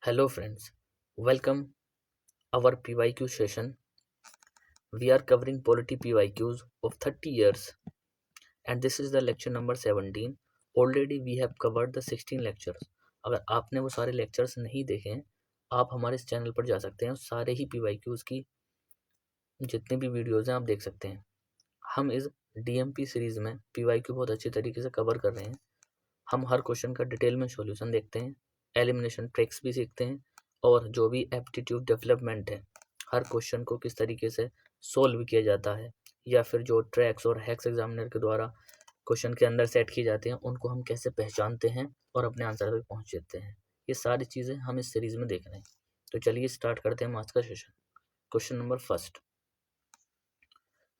Hello friends, welcome our PYQ session. We are covering polity PYQs of 30 years and this is the lecture number 17. Already we have covered the 16 lectures. अगर आपने वो सारे lectures नहीं देखे हैं, आप हमारे इस चैनल पर जा सकते हैं और सारे ही PYQs की जितने भी वीडियोज़ हैं आप देख सकते हैं। हम इस DMP सीरीज़ में PYQ बहुत अच्छी तरीके से कवर कर रहे हैं। हम हर क्वेश्चन का डिटेल में सॉल्यूशन देखते हैं, एलिमिनेशन ट्रिक्स भी सीखते हैं और जो भी एप्टीट्यूड डेवलपमेंट है, हर क्वेश्चन को किस तरीके से सोल्व किया जाता है या फिर जो ट्रैक्स और हैक्स एग्जामिनर के द्वारा क्वेश्चन के अंदर सेट किए जाते हैं उनको हम कैसे पहचानते हैं और अपने आंसर तक पहुंच जाते हैं, ये सारी चीज़ें हम इस सीरीज में देख रहे हैं। तो चलिए स्टार्ट करते हैं आज का session. Question number first,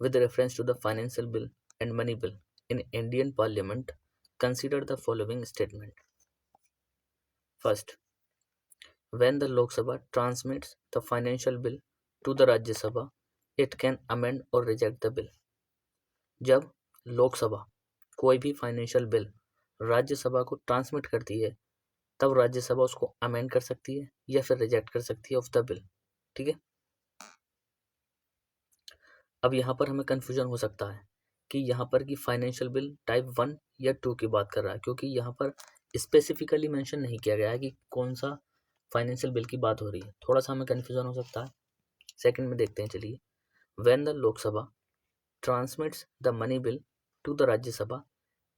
with reference to the financial bill and money bill in Indian parliament, consider the following statement. First, when the Lok Sabha transmits the financial bill to the Rajya Sabha, it can amend or reject the bill. जब लोक सभा कोई भी financial bill राज्य सभा को transmit करती है तब राज्य सभा उसको अमेंड कर सकती है या फिर रिजेक्ट कर सकती है ऑफ द बिल। ठीक है, अब यहाँ पर हमें कंफ्यूजन हो सकता है कि यहाँ पर की फाइनेंशियल बिल टाइप 1 या 2 की बात कर रहा है, क्योंकि यहाँ पर स्पेसिफिकली मेंशन नहीं किया गया है कि कौन सा फाइनेंशियल बिल की बात हो रही है। थोड़ा सा हमें कंफ्यूजन हो सकता है। सेकंड में देखते हैं, चलिए। When the Lok Sabha transmits the money bill to the Rajya Sabha,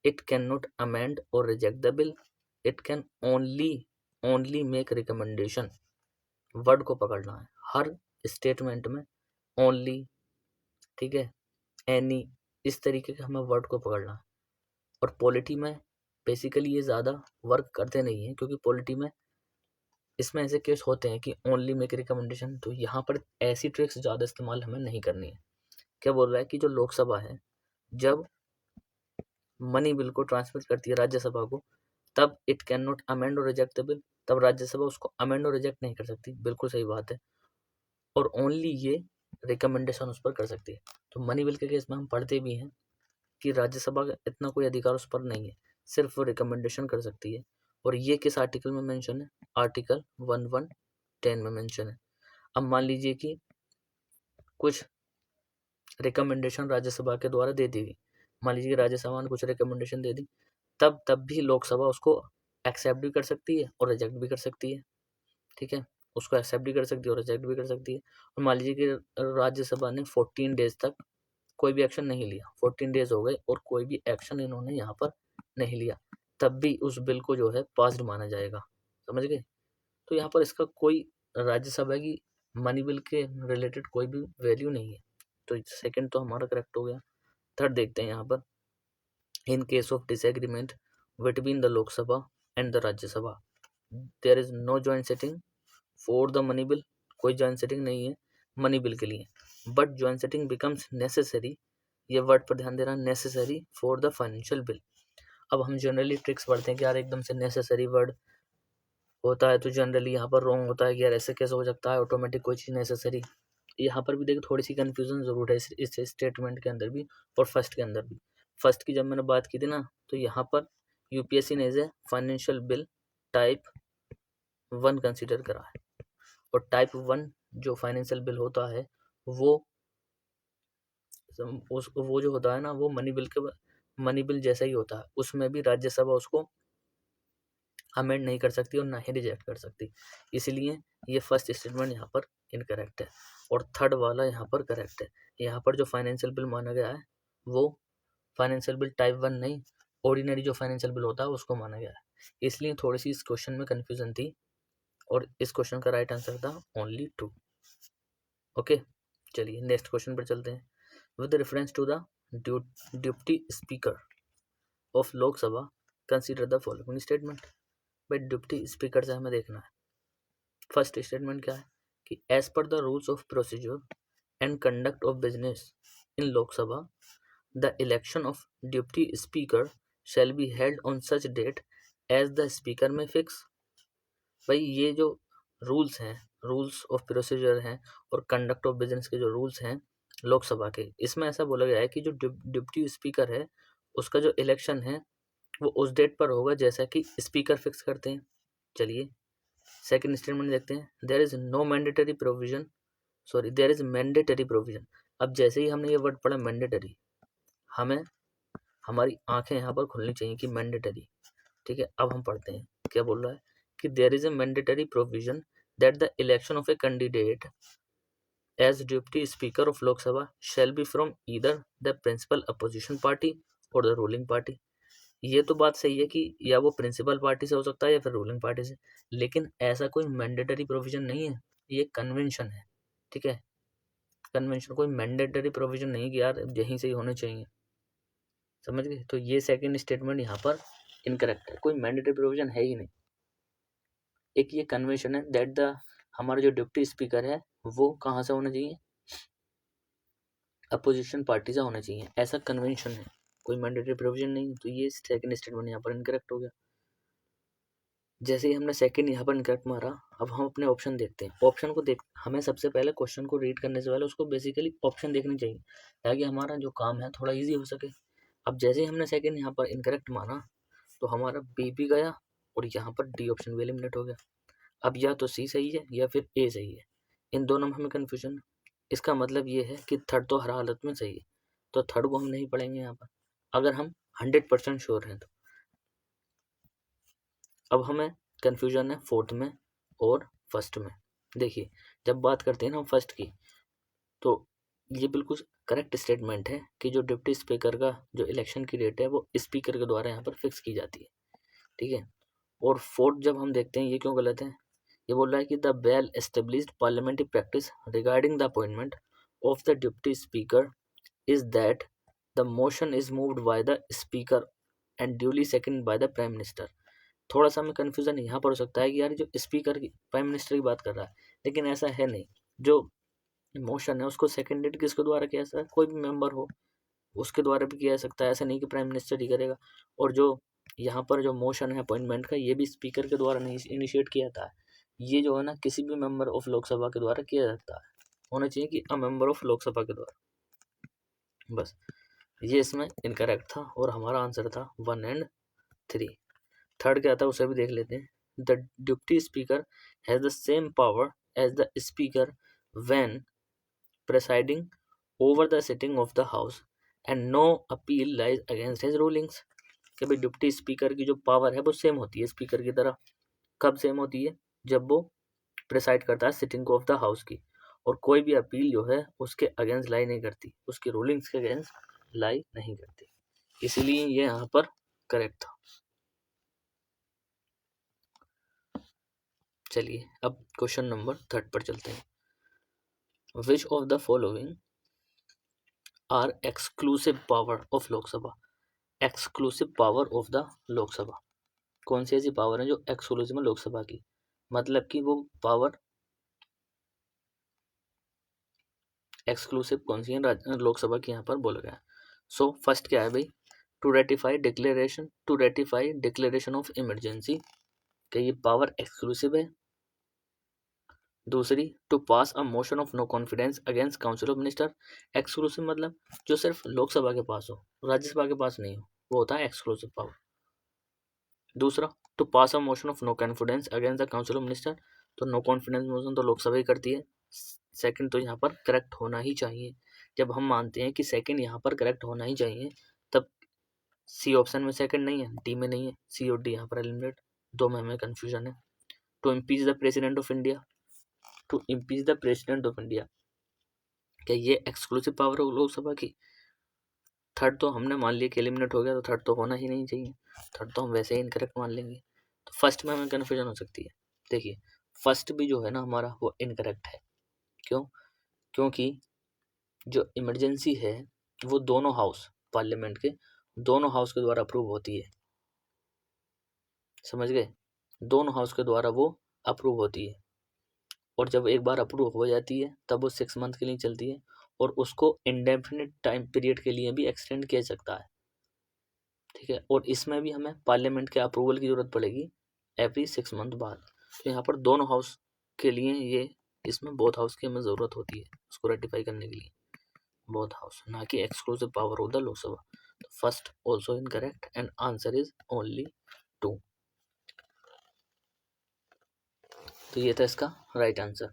it can not amend or reject the bill, it can only make recommendation. Word को पकड़ना है हर स्टेटमेंट में, ओनली, ठीक है, एनी, इस तरीके का हमें वर्ड को पकड़ना है। और पॉलिटी में बेसिकली ये ज़्यादा वर्क करते नहीं हैं, क्योंकि पॉलिटी में इसमें ऐसे केस होते हैं कि ओनली मेक रिकमेंडेशन, तो यहाँ पर ऐसी ट्रिक्स ज़्यादा इस्तेमाल हमें नहीं करनी है। क्या बोल रहा है कि जो लोकसभा है जब मनी बिल को ट्रांसमिट करती है राज्यसभा को, तब it can not amend or reject the bill, तब राज्यसभा उसको अमेंड और रिजेक्ट नहीं कर सकती। बिल्कुल सही बात है। और ओनली ये रिकमेंडेशन उस पर कर सकती है। तो मनी बिल के केस में हम पढ़ते भी हैं कि राज्यसभा का इतना कोई अधिकार उस पर नहीं है, सिर्फ वो रिकमेंडेशन कर सकती है। और ये किस आर्टिकल में मेंशन है? आर्टिकल 1110 में मेंशन है। अब मान लीजिए कि कुछ रिकमेंडेशन राज्यसभा के द्वारा दे दी गई, मान लीजिए कि राज्यसभा ने कुछ रिकमेंडेशन दे दी, तब भी लोकसभा उसको एक्सेप्ट भी कर सकती है और रिजेक्ट भी कर सकती है। ठीक है, उसको एक्सेप्ट भी कर सकती है और रिजेक्ट भी कर सकती है। और मान लीजिए कि राज्यसभा ने 14 डेज तक कोई भी एक्शन नहीं लिया, 14 डेज हो गए और कोई भी एक्शन इन्होंने यहाँ पर नहीं लिया, तब भी उस बिल को जो है पास्ड माना जाएगा। समझ गए? तो यहाँ पर इसका कोई राज्यसभा की मनी बिल के रिलेटेड कोई भी वैल्यू नहीं है। तो सेकंड तो हमारा करेक्ट हो गया। थर्ड देखते हैं यहाँ पर, in case of disagreement between the Lok Sabha and the Rajya Sabha, there is no joint sitting for the money bill. कोई जॉइंट सिटिंग नहीं है मनी बिल के लिए, but joint sitting becomes necessary, ये वर्ड पर ध्यान देना, necessary for the financial bill. अब हम जनरली ट्रिक्स पढ़ते हैं कि यार एकदम से नेसेसरी वर्ड होता है तो जनरली यहाँ पर रॉन्ग होता है कि यार ऐसे कैसे हो सकता है ऑटोमेटिक कोई चीज़ नेसेसरी। यहाँ पर भी देखो थोड़ी सी कन्फ्यूजन जरूर है इस स्टेटमेंट के अंदर भी और फर्स्ट के अंदर भी। फर्स्ट की जब मैंने बात की थी ना, तो यहाँ पर यूपीएससी ने इसे फाइनेंशियल बिल टाइप 1 कंसिडर करा है। और टाइप 1 जो फाइनेंशियल बिल होता है वो वो जो होता है ना, वो मनी बिल जैसा ही होता है। उसमें भी राज्यसभा उसको अमेंड नहीं कर सकती और ना ही रिजेक्ट कर सकती। इसलिए ये फर्स्ट स्टेटमेंट यहाँ पर इनकरेक्ट है और थर्ड वाला यहाँ पर करेक्ट है। यहाँ पर जो फाइनेंशियल बिल माना गया है वो फाइनेंशियल बिल टाइप 1 नहीं, ऑर्डिनरी जो फाइनेंशियल बिल होता है उसको माना गया है। इसलिए थोड़ी सी इस क्वेश्चन में कन्फ्यूजन थी और इस क्वेश्चन का राइट आंसर था ओनली 2। ओके, चलिए नेक्स्ट क्वेश्चन पर चलते हैं। With reference to the deputy speaker of Lok Sabha, consider the following statement. भाई डिप्टी स्पीकर से हमें देखना है। फर्स्ट स्टेटमेंट क्या है कि as per the rules of procedure and conduct of business in Lok Sabha, the election of deputy speaker shall be held on such date as the speaker में fix. भाई ये जो रूल्स हैं, रूल्स ऑफ प्रोसीजर हैं और कंडक्ट ऑफ बिजनेस के जो rules हैं लोकसभा के, इसमें ऐसा बोला गया है कि जो डिप्टी स्पीकर है उसका जो इलेक्शन है वो उस डेट पर होगा जैसा कि स्पीकर फिक्स करते हैं। चलिए सेकंड स्टेटमेंट देखते हैं, there is no mandatory provision, sorry there is mandatory provision. अब जैसे ही हमने ये वर्ड पढ़ा मैंडेटरी, हमें हमारी आंखें यहाँ पर खुलनी चाहिए कि मैंडेटरी, ठीक है। अब हम पढ़ते हैं क्या बोल रहा है कि there is a mandatory provision that the election of a candidate as deputy speaker of Lok Sabha shall be from either the principal opposition party और द रूलिंग पार्टी। ये तो बात सही है कि या वो प्रिंसिपल पार्टी से हो सकता है या फिर रूलिंग पार्टी से, लेकिन ऐसा कोई मैंडेटरी प्रोविजन नहीं है, ये कन्वेंशन है, ठीक है। कन्वेंशन, कोई मैंडेटरी प्रोविजन नहीं कि यार यहीं से ही होने चाहिए, समझ गए। तो ये सेकंड स्टेटमेंट यहाँ पर इनकरेक्ट है, कोई मैंडेटरी प्रोविजन है ही नहीं। एक ये कन्वेंशन है दैट द हमारा जो डिप्टी स्पीकर है वो कहाँ से होना चाहिए, अपोजिशन पार्टी से होना चाहिए, ऐसा कन्वेंशन है, कोई मैंडेटरी प्रोविजन नहीं। तो ये सेकंड स्टेटमेंट यहाँ पर इनकरेक्ट हो गया। जैसे ही हमने सेकंड यहाँ पर इनकरेक्ट मारा, अब हम अपने ऑप्शन देखते हैं। ऑप्शन को देख, हमें सबसे पहले क्वेश्चन को रीड करने से पहले उसको बेसिकली ऑप्शन देखनी चाहिए ताकि हमारा जो काम है थोड़ा ईजी हो सके। अब जैसे ही हमने सेकंड यहाँ पर इनकरेक्ट माना तो हमारा बी भी गया और यहाँ पर डी ऑप्शन भी एलिमिनेट हो गया। अब या तो सी सही है या फिर ए सही है, इन दोनों में हमें कन्फ्यूजन। इसका मतलब ये है कि थर्ड तो हर हालत में सही है, तो थर्ड को हम नहीं पढ़ेंगे यहाँ पर अगर हम 100% श्योर हैं तो। अब हमें कन्फ्यूजन है फोर्थ में और फर्स्ट में। देखिए जब बात करते हैं ना हम फर्स्ट की, तो ये बिल्कुल करेक्ट स्टेटमेंट है कि जो डिप्टी स्पीकर का जो इलेक्शन की डेट है वो स्पीकर के द्वारा यहाँ पर फिक्स की जाती है, ठीक है। और फोर्थ जब हम देखते हैं ये क्यों गलत है, ये बोल रहा है कि the well established parliamentary practice regarding the appointment of the deputy speaker is that the motion is moved by the speaker and duly second by the prime minister. थोड़ा सा हमें कन्फ्यूजन यहाँ पर हो सकता है कि यार जो स्पीकर की प्राइम मिनिस्टर की बात कर रहा है, लेकिन ऐसा है नहीं। जो मोशन है उसको सेकेंडेड किसके द्वारा किया जा सकता है, कोई भी मेंबर हो उसके द्वारा भी किया जा सकता है, ऐसा नहीं कि प्राइम मिनिस्टर ही करेगा। और जो यहाँ पर जो मोशन है अपॉइंटमेंट का, ये भी स्पीकर के द्वारा नहीं इनिशिएट किया जाता है, ये जो है ना किसी भी मेंबर ऑफ लोकसभा के द्वारा किया जाता है, होना चाहिए कि अ मेंबर ऑफ लोकसभा के द्वारा। बस ये इसमें इनकरेक्ट था और हमारा आंसर था 1 और 3। थर्ड क्या था उसे भी देख लेते हैं। The deputy speaker has the same power as the speaker when presiding over the sitting of the house and no appeal lies against his rulings. कि भाई डिप्टी स्पीकर की जो पावर है वो सेम होती है स्पीकर की तरह। कब सेम होती है, जब वो प्रेसाइड करता है सिटिंग ऑफ द हाउस की, और कोई भी अपील जो है उसके अगेंस्ट लाई नहीं करती, उसकी रूलिंग्स के अगेंस्ट लाई नहीं करती, इसीलिए ये यहाँ पर करेक्ट था। चलिए अब क्वेश्चन नंबर 3 पर चलते हैं। Which of the following are exclusive power of Lok Sabha. Exclusive power of the Lok Sabha, कौन सी ऐसी पावर है जो एक्सक्लूसिव है लोकसभा की, मतलब कि वो पावर एक्सक्लूसिव कौन सी है लोकसभा की, यहाँ पर बोला गया। सो फर्स्ट क्या है भाई, to ratify declaration of emergency, कि ये पावर एक्सक्लूसिव है। दूसरी, to pass a motion of no confidence against council of minister. Exclusive मतलब जो सिर्फ लोकसभा के पास हो, राज्यसभा के पास नहीं हो, वो होता है एक्सक्लूसिव पावर। दूसरा, to pass a motion of no confidence against the council of minister, तो नो कॉन्फिडेंस मोशन तो लोकसभा ही करती है। सेकंड तो यहाँ पर करेक्ट होना ही चाहिए। जब हम मानते हैं कि सेकंड यहाँ पर करेक्ट होना ही चाहिए, तब सी ऑप्शन में सेकंड नहीं है, डी में नहीं है, सी और डी यहाँ पर एलिमिनेट। दो में हमें कन्फ्यूजन है। To impeach the president of India, to impeach the president of India, क्या ये एक्सक्लूसिव पावर हो लोकसभा की। थर्ड तो हमने मान लिया कि एलिमिनेट हो गया, तो थर्ड तो होना ही नहीं चाहिए, थर्ड तो हम वैसे ही इनकरेक्ट मान लेंगे। तो फर्स्ट में हमें कन्फ्यूजन हो सकती है। देखिए फर्स्ट भी जो है ना हमारा वो इनकरेक्ट है। क्यों, क्योंकि जो इमरजेंसी है वो दोनों हाउस, पार्लियामेंट के दोनों हाउस के द्वारा अप्रूव होती है, समझ गए, दोनों हाउस के द्वारा वो अप्रूव होती है। और जब एक बार अप्रूव हो जाती है तब वो 6 मंथ के लिए चलती है, और उसको इंडेफिनिट टाइम पीरियड के लिए भी एक्सटेंड किया जा सकता है, ठीक है। और इसमें भी हमें पार्लियामेंट के अप्रूवल की जरूरत पड़ेगी एवरी 6 मंथ बाद। तो यहाँ पर दोनों हाउस के लिए ये, इसमें बोथ हाउस की हमें ज़रूरत होती है उसको रेटिफाई करने के लिए, बोथ हाउस, ना कि exclusive power of the Lok Sabha. तो first also incorrect and answer is only 2। तो ये था इसका राइट आंसर।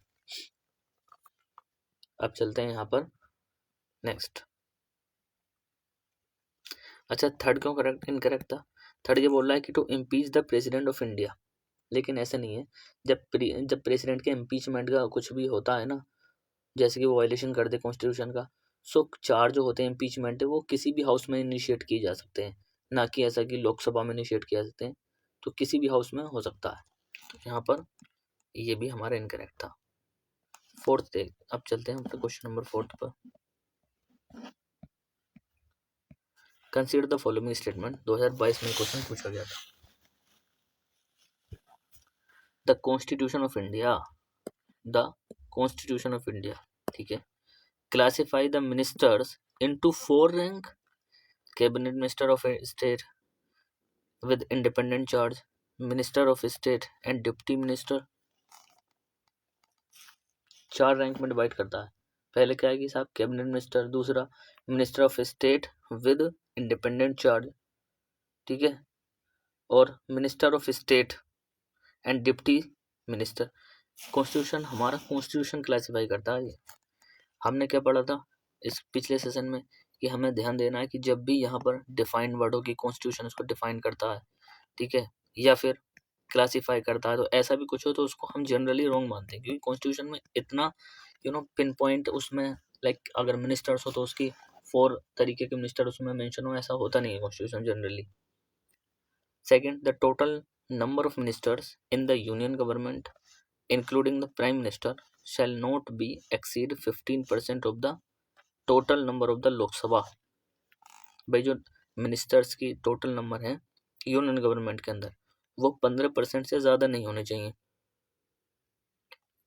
अब चलते हैं यहाँ पर नेक्स्ट। अच्छा, थर्ड क्यों करेक्ट इनकरेक्ट था? थर्ड ये बोल रहा है कि to impeach the president of India, लेकिन ऐसा नहीं है। जब प्रेसिडेंट के इम्पीचमेंट का कुछ भी होता है ना, जैसे कि वो वायलेशन कर दे कॉन्स्टिट्यूशन का, सो चार जो होते हैं इम्पीचमेंट, वो किसी भी हाउस में इनिशिएट किए जा सकते हैं, ना कि ऐसा कि लोकसभा में इनिशिएट किया जा सकते हैं। तो किसी भी हाउस में हो सकता है। तो यहाँ पर ये भी हमारा इनकरेक्ट था। फोर्थ देख, अब चलते हैं अपने क्वेश्चन नंबर 4 पर। कंसीडर द फॉलोइंग स्टेटमेंट, 2022 में क्वेश्चन पूछा गया था। The constitution of India, the constitution of India, ठीक है, classify the ministers into 4 rank, cabinet minister of state with independent charge, minister of state and deputy minister. 4 rank में divide करता है। पहले क्या है कि साहब कैबिनेट मिनिस्टर, दूसरा minister of state with independent charge, ठीक है, और minister of state and deputy minister. Constitution, हमारा कॉन्स्टिट्यूशन क्लासिफाई करता है। हमने क्या पढ़ा था इस पिछले सेशन में कि हमें ध्यान देना है कि जब भी यहाँ पर डिफाइंड वर्ड हो कि कॉन्स्टिट्यूशन उसको डिफाइन करता है, ठीक है, या फिर क्लासिफाई करता है, तो ऐसा भी कुछ हो तो उसको हम जनरली रॉन्ग मानते हैं, क्योंकि कॉन्स्टिट्यूशन में इतना पिन पॉइंट उसमें, लाइक अगर मिनिस्टर्स हो तो उसकी 4 तरीके के मिनिस्टर उसमें मेंशन हो, ऐसा होता नहीं है constitution generally. Second, the total number of ministers in the union government including the prime minister shall not be exceed 15% of the total number of the Lok Sabha। भाई जो मिनिस्टर्स की total number है union government के अंदर, वो 15% से ज़्यादा नहीं होने चाहिए।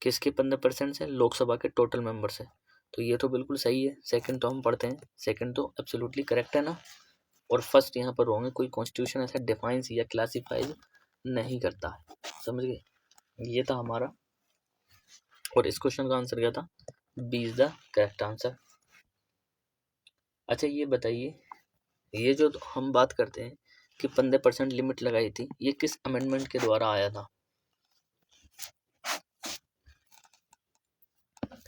किसके 15% से? लोकसभा के टोटल मेंबर से। तो ये तो बिल्कुल सही है। सेकंड तो हम पढ़ते हैं, सेकंड तो एब्सोल्युटली करेक्ट है ना। और फर्स्ट यहाँ पर रॉन्ग है, कोई कॉन्स्टिट्यूशन ऐसा डिफाइंस या क्लासिफाइज नहीं करता है, समझ गए। ये था हमारा, और इस क्वेश्चन का आंसर क्या था? B is the correct answer. अच्छा ये बताइए, ये जो हम बात करते हैं कि 15% लिमिट लगाई थी, ये किस अमेंडमेंट के द्वारा आया था?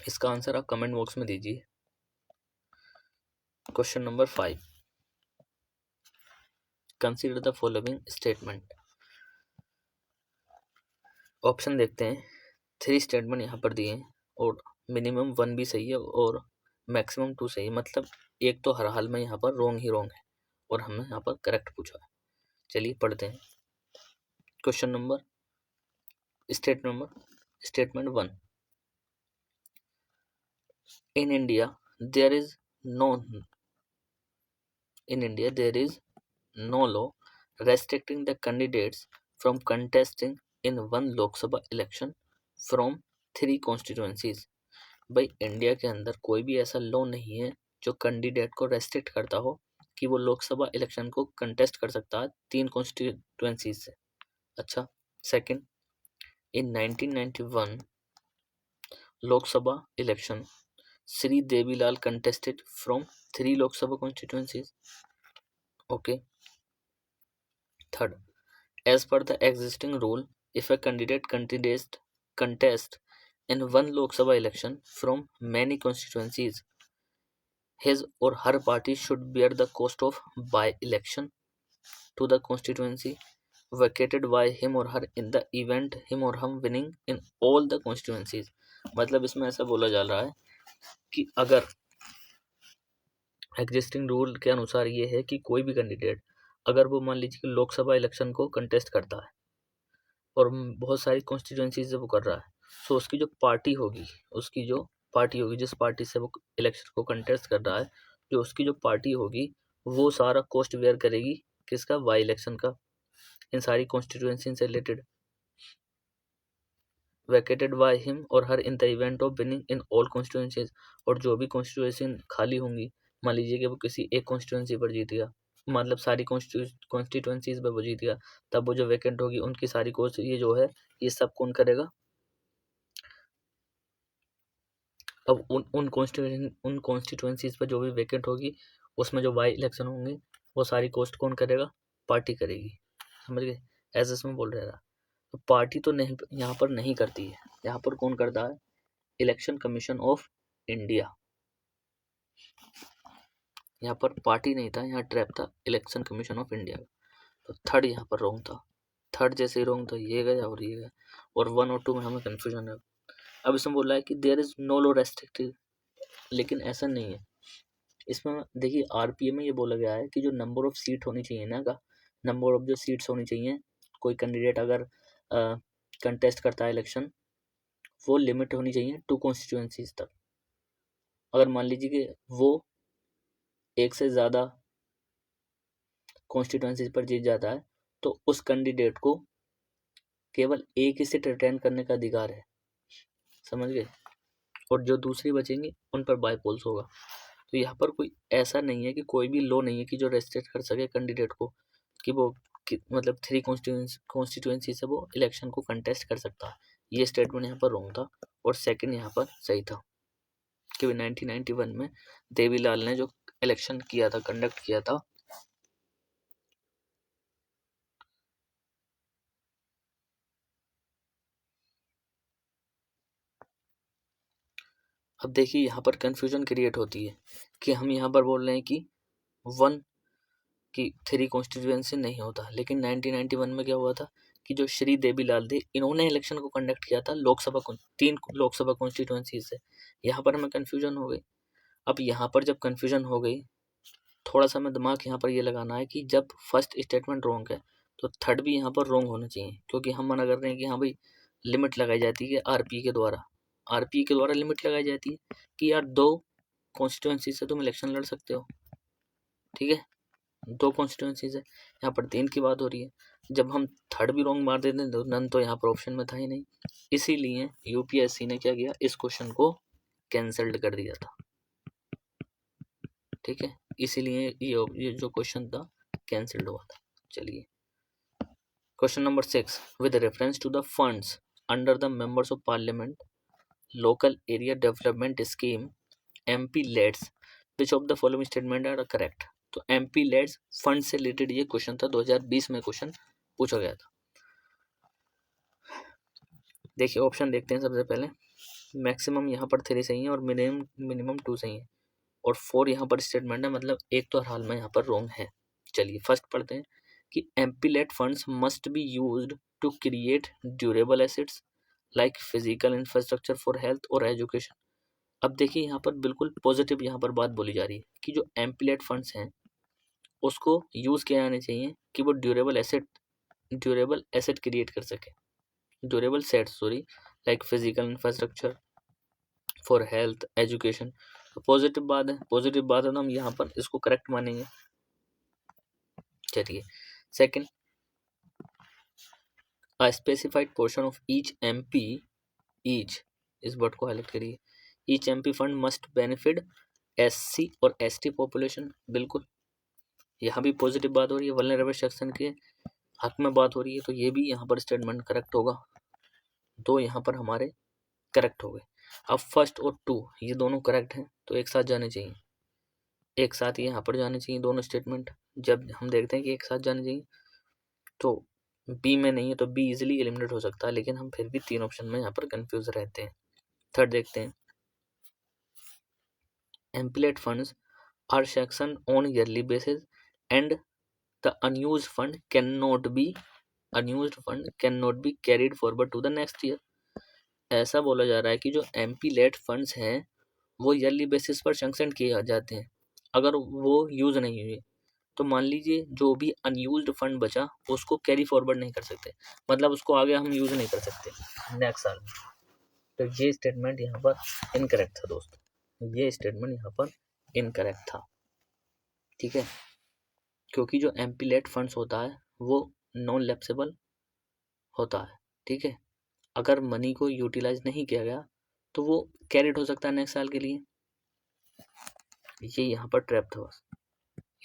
इसका आंसर आप कमेंट बॉक्स में दीजिए। Question number 5, consider the following statement. Option देखते हैं। 3 स्टेटमेंट यहाँ पर दिए हैं, और मिनिमम 1 भी सही है और मैक्सिमम 2 सही है, मतलब एक तो हर हाल में यहाँ पर रॉन्ग ही रॉन्ग है, और हमने यहाँ पर करेक्ट पूछा है। चलिए पढ़ते हैं। Question number statement 1, in India there is no law restricting the candidates from contesting in one Lok Sabha election from 3 constituencies। भाई इंडिया के अंदर कोई भी ऐसा लॉ नहीं है जो कैंडिडेट को रेस्ट्रिक्ट करता हो कि वो लोकसभा इलेक्शन को कंटेस्ट कर सकता है 3 कॉन्स्टिट्यूएंसीज से। अच्छा, second, in 1991 Lok Sabha election Sri Devilal contested from 3 Lok Sabha constituencies. Okay. Third, as per the existing rule, if a candidate contest in one Lok Sabha election from many constituencies, his or her party should bear the cost of by-election to the constituency vacated by him or her in the event him or her winning in all the constituencies। मतलब इसमें ऐसा बोला जा रहा है कि अगर existing rule के अनुसार ये है कि कोई भी कैंडिडेट अगर वो मान लीजिए कि लोकसभा इलेक्शन को कंटेस्ट करता है और बहुत सारी कॉन्स्टिट्यूएंसीज से वो कर रहा है, तो उसकी जो पार्टी होगी जिस पार्टी से वो इलेक्शन को कंटेस्ट कर रहा है, जो उसकी जो पार्टी होगी वो सारा कॉस्ट बेयर करेगी। किसका? बाई इलेक्शन का, इन सारी कॉन्स्टिट्यूएंसी से related. Vacated by him or her in the event of winning in all constituencies, और जो भी कॉन्स्टिट्यूएंसी खाली होंगी, मान लीजिए कि वो किसी एक कॉन्स्टिट्यूएंसी पर जीत गया, मतलब सारी कॉन्स्टिट्यूएंसीज पर वो जीत गया, तब वो जो वैकेंट होगी उनकी सारी कोस्ट ये जो है ये सब कौन करेगा? अब उन कॉन्स्टिट्यूएंसीज पर जो भी वैकेंट होगी उसमें जो बाई इलेक्शन होंगे वो सारी कोस्ट कौन करेगा? पार्टी करेगी, समझ गए। ऐसे इसमें बोल रहा था। पार्टी तो नहीं यहाँ पर नहीं करती है, यहाँ पर कौन करता है? Election commission of India. यहाँ पर पार्टी नहीं था, यहाँ ट्रैप था इलेक्शन कमीशन ऑफ इंडिया। तो थर्ड यहाँ पर रॉन्ग था। थर्ड जैसे ही रॉन्ग था, ये गया और ये गया, और 1 और 2 में हमें कन्फ्यूजन है। अब इसमें बोल रहा है कि there is no law restrictive, लेकिन ऐसा नहीं है। इसमें देखिए आरपीए में ये बोला गया है कि जो नंबर ऑफ सीट होनी चाहिए ना, का नंबर ऑफ जो सीट्स होनी चाहिए, कोई कैंडिडेट अगर कंटेस्ट करता है इलेक्शन, वो लिमिट होनी चाहिए 2 कॉन्स्टिट्यूएंसीज तक। अगर मान लीजिए कि वो एक से ज़्यादा कॉन्स्टिट्यूएंसीज पर जीत जाता है, तो उस कैंडिडेट को केवल एक ही सीट रिटेन करने का अधिकार है, समझ गए? और जो दूसरी बचेंगी उन पर बाय पोल्स होगा। तो यहाँ पर कोई ऐसा नहीं है कि कोई भी लॉ नहीं है कि जो रेस्ट्रिक्ट कर सके कैंडिडेट को कि वो मतलब 3 कॉन्स्टिट्यूएंसी से वो इलेक्शन को कंटेस्ट कर सकता है। ये स्टेटमेंट यहाँ पर रॉन्ग था, और सेकंड यहाँ पर सही था कि 1991 में देवीलाल ने जो इलेक्शन किया था, कंडक्ट किया था, अब देखिए यहाँ पर कंफ्यूजन क्रिएट होती है कि हम यहाँ पर बोल रहे हैं कि 1 की 3 कॉन्स्टिट्यूएंसी नहीं होता, लेकिन 1991 में क्या हुआ था कि जो श्री देवीलाल थे, इन्होंने इलेक्शन को कंडक्ट किया था लोकसभा को 3 लोकसभा कॉन्स्टिट्यूएंसी से। यहाँ पर हमें कंफ्यूजन हो गई। अब यहाँ पर जब कंफ्यूजन हो गई, थोड़ा सा हमें दिमाग यहाँ पर ये लगाना है कि जब फर्स्ट स्टेटमेंट रॉन्ग है तो थर्ड भी यहाँ पर रॉन्ग होना चाहिए, क्योंकि हम मना कर रहे हैं कि हाँ भाई लिमिट लगाई जाती है आरपी के द्वारा। आरपी के द्वारा लिमिट लगाई जाती है कि यार 2 कॉन्स्टिट्यूएंसी से तुम इलेक्शन लड़ सकते हो, ठीक है, 2 कॉन्स्टिट्यूएंसीज है। यहाँ पर 3 की बात हो रही है। जब हम थर्ड भी रॉन्ग मार देते तो नन तो यहाँ पर ऑप्शन में था ही नहीं, इसीलिए यूपीएससी ने क्या किया, इस क्वेश्चन को कैंसल्ड कर दिया था, ठीक है, इसीलिए ये जो क्वेश्चन था कैंसल्ड हुआ था। चलिए question number 6, with reference to the funds under the members of parliament local area development scheme MP lads which of the following statement are correct. तो एमपी लेट्स फंड से रिलेटेड ये question था, 2020 में question पूछा गया था। देखिए option देखते हैं। सबसे पहले मैक्सिमम यहाँ पर 3 सही है और मिनिमम 2 सही है, और 4 यहाँ पर स्टेटमेंट है, मतलब एक तो हर हाल में यहाँ पर रॉन्ग है। चलिए फर्स्ट पढ़ते हैं कि MP lad funds must be used to create durable assets like physical infrastructure for health और एजुकेशन। अब देखिए यहाँ पर बिल्कुल पॉजिटिव यहाँ पर बात बोली जा रही है कि जो एमपी लेट फंड्स हैं उसको यूज़ किया जाना चाहिए कि वो ड्यूरेबल एसेट क्रिएट कर सके, durable set sorry, like physical infrastructure for health education. Positive बात है, पॉजिटिव बात है तो हम यहाँ पर इसको करेक्ट मानेंगे। चलिए second, a specified portion of each MP, each इस वर्ड को हाईलाइट करिए, each MP fund must benefit SC और एसटी पॉपुलेशन। बिल्कुल यहाँ भी पॉजिटिव बात हो रही है, वल्नरेबल सेक्शन के हक में बात हो रही है, तो ये भी यहाँ पर स्टेटमेंट करेक्ट होगा। तो यहाँ पर हमारे करेक्ट हो गए। अब फर्स्ट और 2 ये दोनों करेक्ट हैं, तो एक साथ जाने चाहिए, एक साथ यहाँ पर जाने चाहिए दोनों स्टेटमेंट। जब हम देखते हैं कि एक साथ जाने चाहिए तो बी में नहीं है, तो बी इजिली एलिमिनेट हो सकता है, लेकिन हम फिर भी 3 ऑप्शन में यहाँ पर कंफ्यूज रहते हैं। थर्ड देखते हैं, MPLAD funds are sanction on yearly basis and the unused fund can not be carried forward to the next year. ऐसा बोला जा रहा है कि जो एमपी लेट फंड्स हैं वो ईयरली बेसिस पर सैंक्शन किए जाते हैं, अगर वो यूज़ नहीं हुए तो मान लीजिए जो भी अनयूज्ड फंड बचा उसको कैरी फॉरवर्ड नहीं कर सकते, मतलब उसको आगे हम यूज़ नहीं कर सकते नेक्स्ट साल में। तो ये स्टेटमेंट यहाँ पर इनकरेक्ट था दोस्तों, ये स्टेटमेंट यहाँ पर इनकरेक्ट था, ठीक है, क्योंकि जो एमपी लेट फंड्स होता है वो नॉन लैप्सेबल होता है, ठीक है, अगर मनी को यूटिलाइज नहीं किया गया तो वो कैरिड हो सकता है नेक्स्ट साल के लिए। ये यहाँ पर ट्रैप था, बस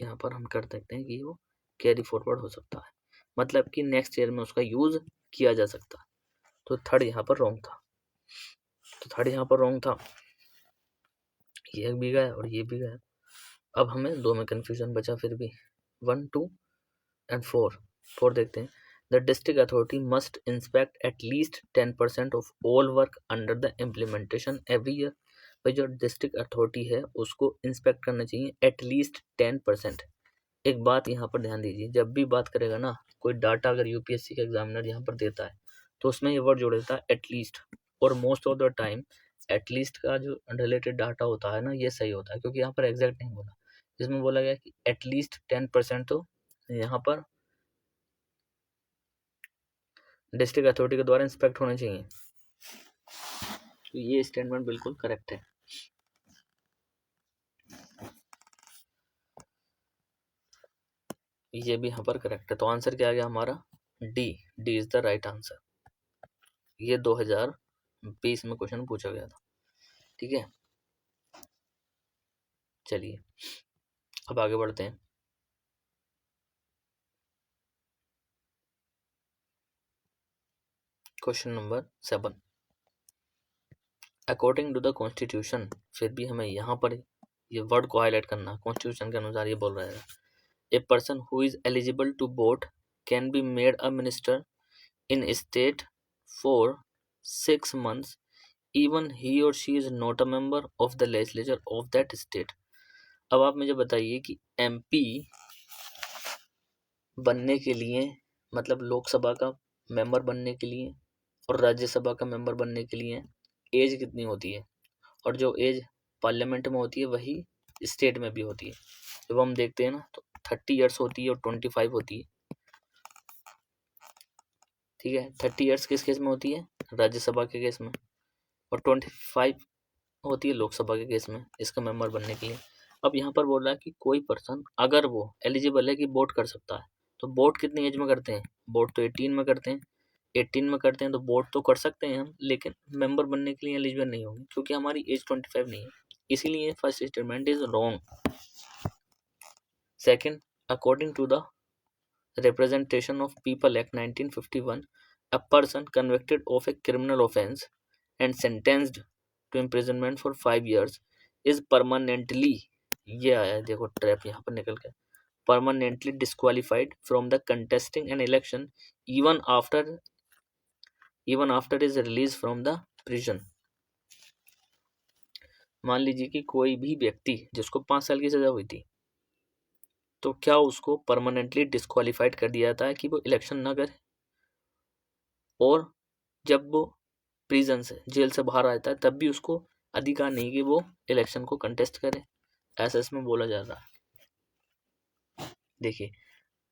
यहाँ पर हम कर सकते हैं कि वो कैरी फॉरवर्ड हो सकता है, मतलब कि नेक्स्ट ईयर में उसका यूज किया जा सकता है। तो थर्ड यहाँ पर रॉन्ग था, तो थर्ड यहाँ पर रॉन्ग था, ये भी गया और ये भी गया। अब हमें 2 में कंफ्यूजन बचा फिर भी, 1 2 एंड 4 देखते हैं। The district authority must inspect at least 10% of all work under the implementation every year. भाई जो डिस्ट्रिक्ट अथॉरिटी है उसको इंस्पेक्ट करना चाहिए एट लीस्ट 10%। एक बात यहाँ पर ध्यान दीजिए, जब भी बात करेगा ना कोई डाटा, अगर यूपीएससी का एग्जामिनर यहाँ पर देता है तो उसमें ये वर्ड जोड़ देता है एटलीस्ट, और most of the time at least का जो रिलेटेड डाटा होता है ना ये सही होता है, क्योंकि यहाँ पर एग्जैक्ट नहीं बोला, इसमें बोला गया कि एटलीस्ट 10%, तो यहाँ पर डिस्ट्रिक्ट अथॉरिटी के द्वारा इंस्पेक्ट होने चाहिए। तो ये स्टेटमेंट बिल्कुल करेक्ट है। ये भी यहाँ पर करेक्ट है। तो आंसर क्या आ गया हमारा? D is the right answer. ये 2020 में क्वेश्चन पूछा गया था। ठीक है, चलिए अब आगे बढ़ते हैं। Question number 7, according to the constitution, फिर भी हमें यहाँ पर ये वर्ड को हाईलाइट करना, कॉन्स्टिट्यूशन के अनुसार ये बोल रहा है, a person who is eligible to vote can be made a minister in state for 6 months even he or she is not a member of the legislature of that state। अब आप मुझे बताइए कि एमपी बनने के लिए, मतलब लोकसभा का मेंबर बनने के लिए और राज्यसभा का मेंबर बनने के लिए एज कितनी होती है, और जो एज पार्लियामेंट में होती है वही स्टेट में भी होती है। जब हम देखते हैं ना तो 30 ईयर्स होती है और 25 होती है। ठीक है, 30 ईयर्स किस केस में होती है? राज्यसभा के केस में, और 25 होती है लोकसभा के केस में इसका मेंबर बनने के लिए। अब यहाँ पर बोल रहा है कि कोई पर्सन अगर वो एलिजिबल है कि वोट कर सकता है, तो वोट कितनी एज में करते हैं? वोट तो 18 में करते हैं। 18 में करते हैं तो वोट तो कर सकते हैं हम, लेकिन मेंबर बनने के लिए एलिजिबल नहीं होंगे क्योंकि हमारी एज 25 नहीं है। इसीलिए first statement is wrong. Second, according to the Representation of People Act 1951, a person convicted of a criminal offence and sentenced to imprisonment for 5 years is permanently, ये आया है देखो ट्रैप यहाँ पर निकल गया, permanently disqualified from the contesting an election even after his release from the prison। मान लीजिए कि कोई भी व्यक्ति जिसको 5 साल की सजा हुई थी, तो क्या उसको परमानेंटली डिस्क्वालीफाइड कर दिया जाता है कि वो इलेक्शन ना करे, और जब वो प्रिजन से, जेल से बाहर आता है तब भी उसको अधिकार नहीं कि वो इलेक्शन को कंटेस्ट करे, ऐसा इसमें बोला जा रहा है। देखिए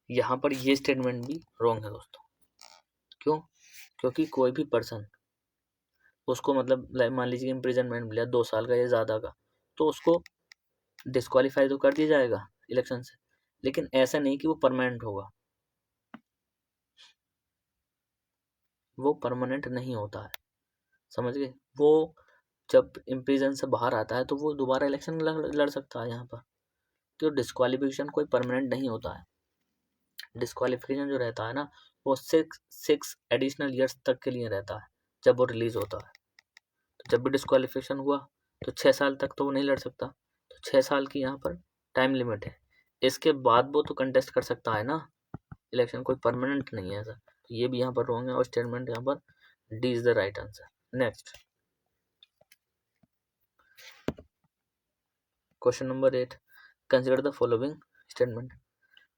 यहाँ पर ये स्टेटमेंट भी रॉन्ग है दोस्तों। क्यों? क्योंकि कोई भी पर्सन उसको, मतलब मान लीजिए इम्प्रिजनमेंट मिला 2 साल का या ज़्यादा का, तो उसको डिस्क्वालीफाई तो कर दिया जाएगा इलेक्शन से, लेकिन ऐसा नहीं कि वो परमानेंट होगा, वो परमानेंट नहीं होता है। समझ गए? वो जब इम्प्रिजन से बाहर आता है तो वो दोबारा इलेक्शन लड़ सकता है यहाँ पर। तो डिस्क्वालिफिकेशन कोई परमानेंट नहीं होता है। डिस्क्वालिफिकेशन जो रहता है ना वो 6 एडिशनल ईयर्स तक के लिए रहता है जब वो रिलीज होता है। तो जब भी डिस्क्वालिफिकेशन हुआ तो 6 साल तक तो वो नहीं लड़ सकता, तो 6 साल की यहाँ पर टाइम लिमिट है। इसके बाद वो तो कंटेस्ट कर सकता है ना इलेक्शन, कोई परमानेंट नहीं है ऐसा। तो ये भी यहाँ पर रॉन्ग है और स्टेटमेंट यहाँ पर D is the right answer. Next question number 8, consider the following statement.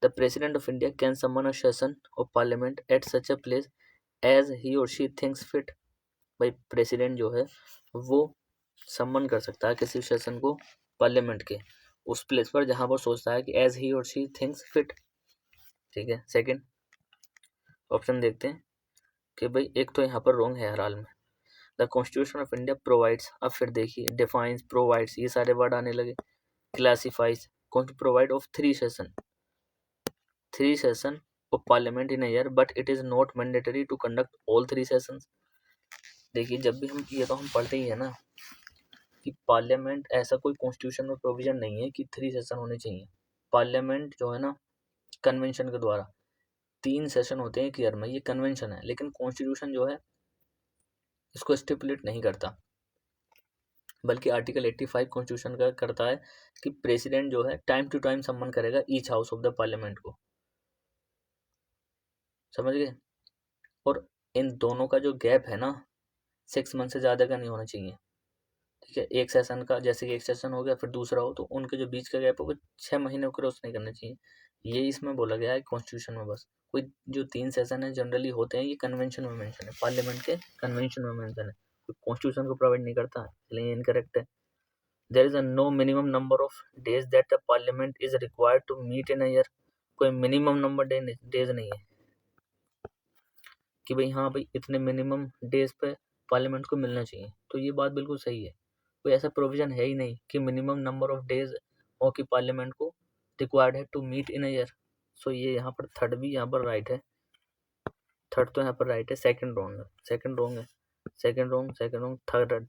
The President of India can summon a session of Parliament at such a place as he or she thinks fit। भाई president जो है वो सम्मन कर सकता है किसी session को पार्लियामेंट के उस प्लेस पर जहां पर सोचता है कि एज ही और शी थिंक्स फिट। ठीक है, सेकंड ऑप्शन देखते हैं कि भाई एक तो यहाँ पर रॉन्ग है हर हाल में। The constitution of India provides, अब फिर देखिए डिफाइंस, प्रोवाइड्स, ये सारे वर्ड आने लगे। Classifies, provide of 3 session of parliament in a year but it is not mandatory to conduct all 3 sessions। देखिए जब भी हम ये तो हम पढ़ते ही है ना कि पार्लियामेंट, ऐसा कोई कॉन्स्टिट्यूशन में प्रोविजन नहीं है कि 3 सेशन होने चाहिए। पार्लियामेंट जो है ना कन्वेंशन के द्वारा 3 सेशन होते हैं एक ईयर में, ये कन्वेंशन है, लेकिन कॉन्स्टिट्यूशन जो है इसको स्टिपुलेट नहीं करता, बल्कि आर्टिकल 85 कॉन्स्टिट्यूशन का करता है कि प्रेसिडेंट जो है टाइम टू टाइम सम्मन करेगा each house of the parliament को। समझ गए? और इन दोनों का जो गैप है ना 6 मंथ से ज़्यादा का नहीं होना चाहिए, ठीक है। एक सेशन का, जैसे कि एक सेशन हो गया फिर दूसरा हो, तो उनके जो बीच का गैप है वो 6 महीने को क्रॉस नहीं करना चाहिए। ये इसमें बोला गया है कॉन्स्टिट्यूशन में। बस कोई जो 3 सेशन है जनरली होते हैं, ये कन्वेंशन में मेंशन है, पार्लियामेंट के कन्वेंशन में मेंशन है, कोई कॉन्स्टिट्यूशन को प्रोवाइड नहीं करता, इसलिए इनकरेक्ट है। There is a no minimum number of days that the parliament is required to meet in a year. कोई मिनिमम नंबर डेज नहीं है कि भाई हाँ भाई इतने मिनिमम डेज पे पार्लियामेंट को मिलना चाहिए, तो ये बात बिल्कुल सही है। कोई ऐसा प्रोविजन है ही नहीं कि मिनिमम नंबर ऑफ डेज हो कि पार्लियामेंट को रिक्वायर्ड है to meet in a year. So ये यहाँ पर थर्ड भी यहाँ पर राइट है, थर्ड तो यहाँ पर राइट है, सेकंड रॉन्ग है, सेकंड रॉन्ग है, second wrong, second wrong,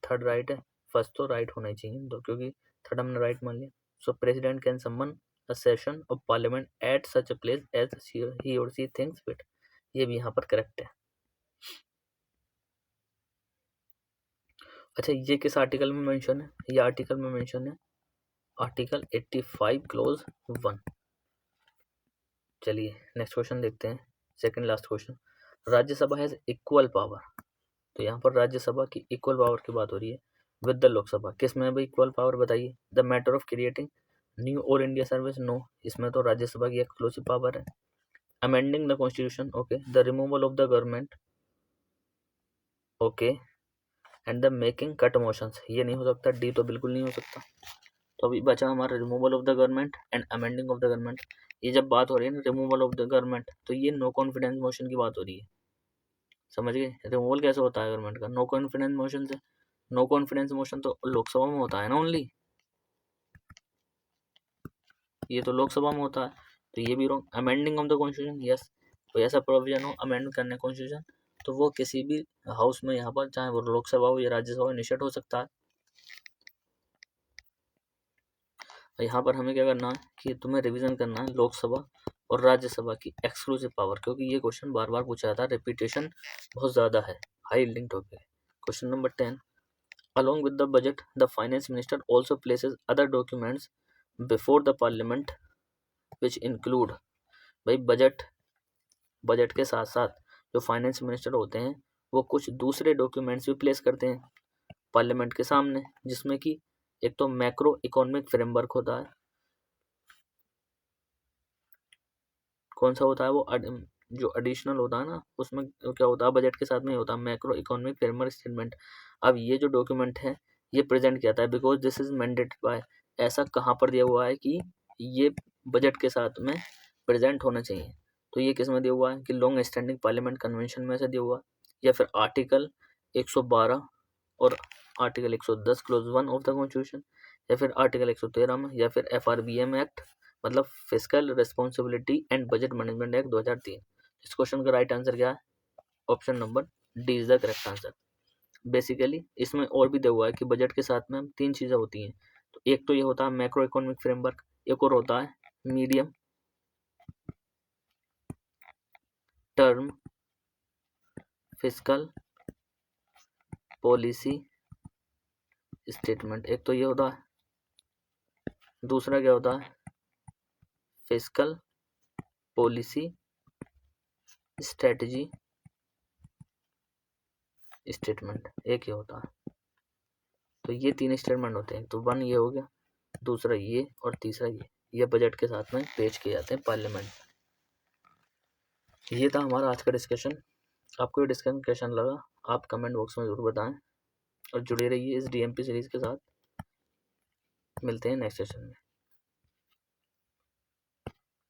third right है, फर्स्ट तो राइट होना ही चाहिए दो, क्योंकि थर्ड हमने राइट मान लिया। So president can summon a session of parliament at such a place as he or she thinks fit. ये भी यहाँ पर करेक्ट है। अच्छा, ये किस आर्टिकल में मेंशन है? ये आर्टिकल में मेंशन है आर्टिकल 85 क्लोज 1। चलिए नेक्स्ट क्वेश्चन देखते हैं, second last question. Rajya Sabha has equal power, तो यहाँ पर राज्यसभा की इक्वल पावर की बात हो रही है विद द लोकसभा। किस में भाई इक्वल पावर बताइए? The matter of creating new और इंडिया सर्विस, नो, इसमें तो राज्यसभा की एक्सक्लूसिव पावर है। Amending the constitution, okay. The removal of the government, okay. And the making cut motions, ये नहीं हो सकता, डी तो बिल्कुल नहीं हो सकता। तो अभी बचा हमारा removal of the government and amending of the government. ये जब बात हो रही है ना रिमूवल ऑफ द गवर्नमेंट, तो ये नो कॉन्फिडेंस मोशन की बात हो रही है, समझ गए? रिमूवल कैसे होता है गवर्नमेंट का? नो कॉन्फिडेंस मोशन से। नो कॉन्फिडेंस मोशन तो लोकसभा में होता है ना ओनली, ये तो लोकसभा में होता है, तो ये भी wrong. Amending of the constitution, yes, कोई ऐसा प्रोविजन हो अमेंड करने कॉन्स्टिट्यूशन, तो वो किसी भी हाउस में यहाँ पर, चाहे वो लोकसभा हो या राज्यसभा, इनिशिएट हो सकता है। यहाँ पर हमें क्या करना है कि तुम्हें रिवीजन करना है लोकसभा और राज्यसभा की एक्सक्लूसिव पावर, क्योंकि ये क्वेश्चन बार बार पूछा जाता है, रिपीटेशन बहुत ज़्यादा है, हाई लिंक टॉपिक है। Question number 10, along with the budget the finance minister also places other documents before the parliament which include, भाई बजट के साथ साथ जो फाइनेंस मिनिस्टर होते हैं वो कुछ दूसरे डॉक्यूमेंट्स भी प्लेस करते हैं पार्लियामेंट के सामने, जिसमें कि एक तो मैक्रो इकोनॉमिक फ्रेमवर्क होता है, कौन सा होता है वो, जो एडिशनल होता है ना, उसमें क्या होता है, बजट के साथ में होता है मैक्रो इकोनॉमिक फ्रेमवर्क स्टेटमेंट। अब ये जो डॉक्यूमेंट है ये प्रेजेंट किया है because this is mandated bye, ऐसा कहाँ पर दिया हुआ है कि ये बजट के साथ में प्रेजेंट होना चाहिए, तो ये किस में दिया हुआ है कि लॉन्ग स्टैंडिंग पार्लियामेंट कन्वेंशन में से दिया हुआ है, या फिर आर्टिकल 112 और article 110 close 1 of the constitution, या फिर आर्टिकल 113 में, या फिर FRBM एक्ट, मतलब physical responsibility and budget management act 2003। इस क्वेश्चन का राइट आंसर क्या है? Option number D is the correct answer. Basically इसमें और भी दिया हुआ है कि बजट के साथ में 3 चीज़ें होती हैं, तो एक तो ये होता है मैक्रो इकोनॉमिक फ्रेमवर्क, एक और होता है medium term physical policy statement, एक तो ये होता है, दूसरा क्या होता है फिजिकल पॉलिसी स्ट्रेटजी स्टेटमेंट, एक ही होता है। तो ये 3 स्टेटमेंट होते हैं, तो 1 ये हो गया, दूसरा ये और तीसरा ये बजट के साथ में पेश किए जाते हैं पार्लियामेंट। ये था हमारा आज का डिस्कशन। आपको ये डिस्कशन कैसा लगा आप कमेंट बॉक्स में ज़रूर बताएं और जुड़े रहिए इस DMP सीरीज़ के साथ। मिलते हैं नेक्स्ट सेशन में।